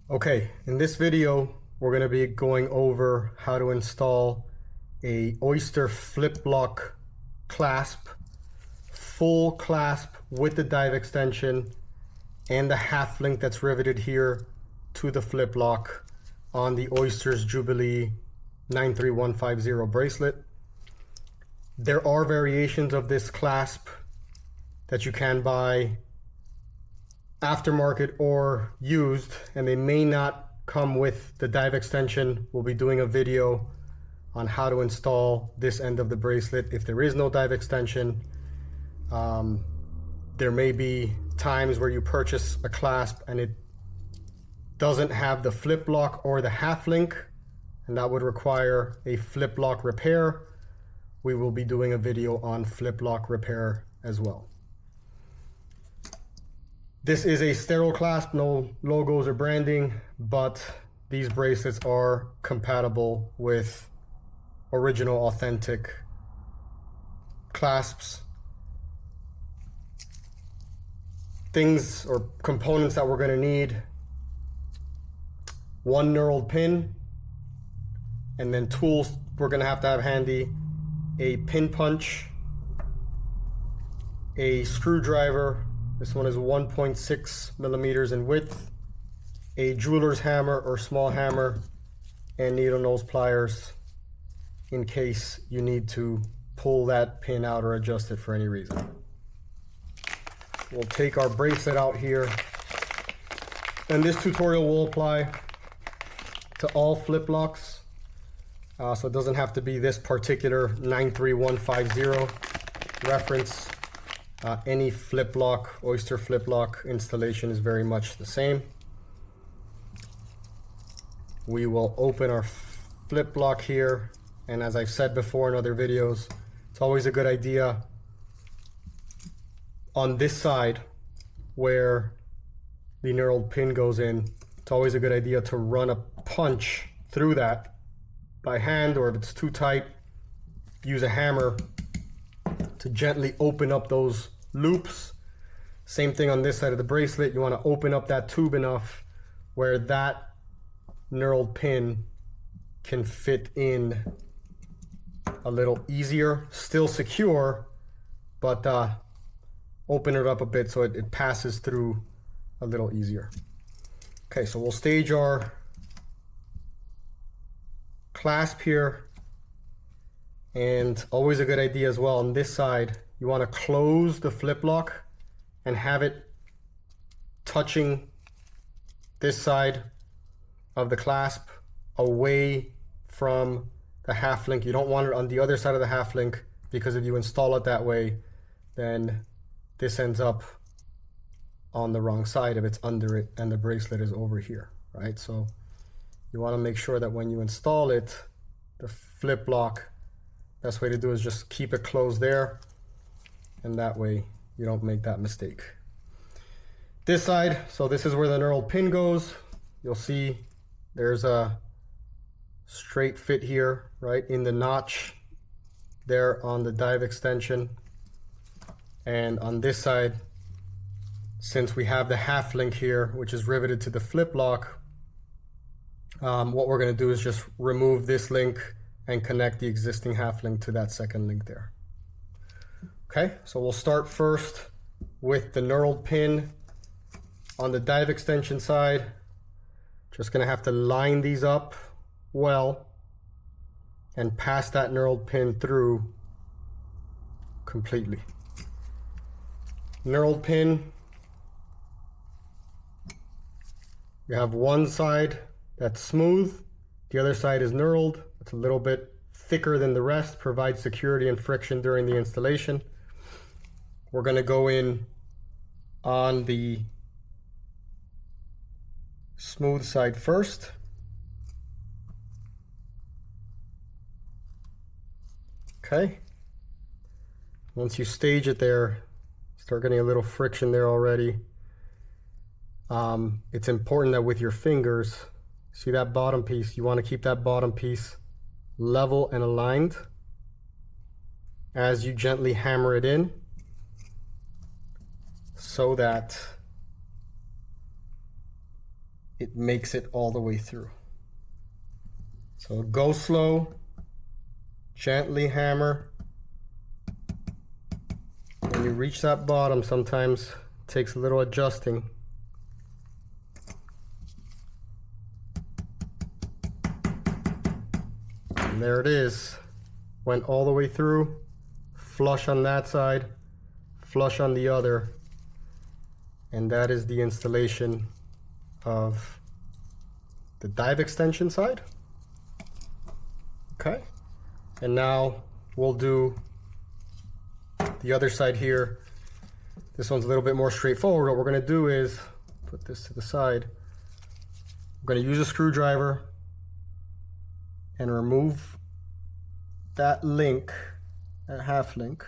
Okay, in this video, we're going to be going over how to install a Oyster Fliplock clasp, full clasp with the dive extension and the half link that's riveted here to the Fliplock on the Oysters Jubilee 93150 bracelet. There are variations of this clasp that you can buy aftermarket or used, and they may not come with the dive extension. We'll be doing a video on how to install this end of the bracelet if there is no dive extension. There may be times where you purchase a clasp and it doesn't have the flip lock or the half link, and that would require a flip lock repair. We will be doing a video on flip lock repair as well. This is a sterile clasp, no logos or branding, but these bracelets are compatible with original, authentic clasps. Things or components that we're going to need: one knurled pin, and then tools we're going to have handy: a pin punch, a screwdriver. This one is 1.6 millimeters in width, a jeweler's hammer or small hammer, and needle nose pliers in case you need to pull that pin out or adjust it for any reason. We'll take our bracelet out here, and this tutorial will apply to all flip locks, so it doesn't have to be this particular 93150 reference. Any flip lock, Oyster flip lock installation is very much the same. We will open our flip lock here, and as I've said before in other videos, it's always a good idea on this side where the knurled pin goes in. It's always a good idea to run a punch through that by hand, or if it's too tight, use a hammer to gently open up those loops. Same thing on this side of the bracelet. You want to open up that tube enough where that knurled pin can fit in a little easier, still secure, but open it up a bit so it passes through a little easier. Okay, so we'll stage our clasp here, and always a good idea as well on this side, you want to close the flip lock and have it touching this side of the clasp away from the half link. You don't want it on the other side of the half link, because if you install it that way, then this ends up on the wrong side if it's under it and the bracelet is over here, right? So you want to make sure that when you install it, the flip lock, best way to do is just keep it closed there, and that way you don't make that mistake. This side, so this is where the knurled pin goes. You'll see there's a straight fit here, right in the notch there on the dive extension. And on this side, since we have the half link here, which is riveted to the flip lock, what we're going to do is just remove this link and connect the existing half link to that second link there. Okay, so we'll start first with the knurled pin on the dive extension side. Just going to have to line these up well and pass that knurled pin through completely. Knurled pin, you have one side that's smooth, the other side is knurled. It's a little bit thicker than the rest, provides security and friction during the installation. We're going to go in on the smooth side first. Okay. Once you stage it there, start getting a little friction there already. It's important that with your fingers, see that bottom piece, you want to keep that bottom piece level and aligned as you gently hammer it in, so that it makes it all the way through. So go slow, gently hammer. When you reach that bottom, sometimes it takes a little adjusting. And there it is. Went all the way through, flush on that side, flush on the other. And that is the installation of the dive extension side. Okay, and now we'll do the other side here. This one's a little bit more straightforward. What we're going to do is put this to the side. We're going to use a screwdriver and remove that link, that half link.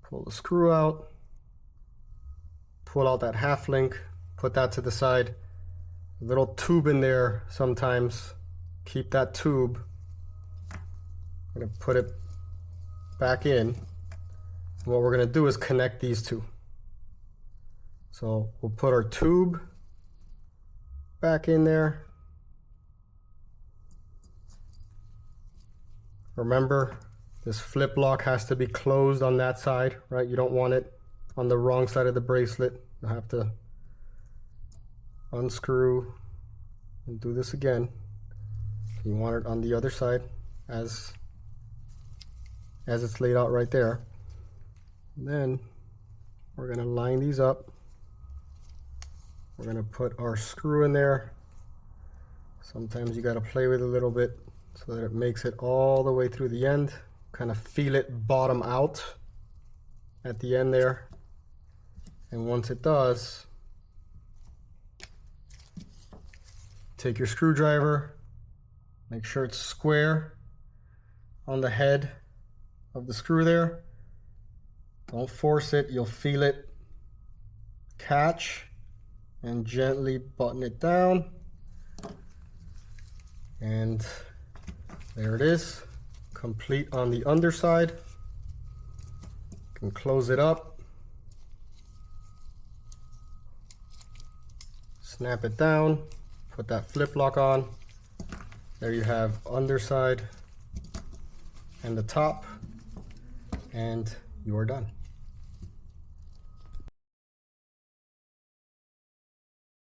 Pull the screw out, pull out that half link, put that to the side. A little tube in there sometimes. Keep that tube. I'm going to put it back in. And what we're going to do is connect these two. So we'll put our tube back in there. Remember, this flip lock has to be closed on that side, right? You don't want it on the wrong side of the bracelet. You'll have to unscrew and do this again. You want it on the other side as it's laid out right there. And then we're going to line these up. We're going to put our screw in there. Sometimes you got to play with it a little bit so that it makes it all the way through the end. Kind of feel it bottom out at the end there. And once it does, take your screwdriver, make sure it's square on the head of the screw there. Don't force it, you'll feel it catch, and gently button it down. And there it is, complete on the underside. You can close it up, snap it down, put that flip lock on. There you have underside and the top, and you are done.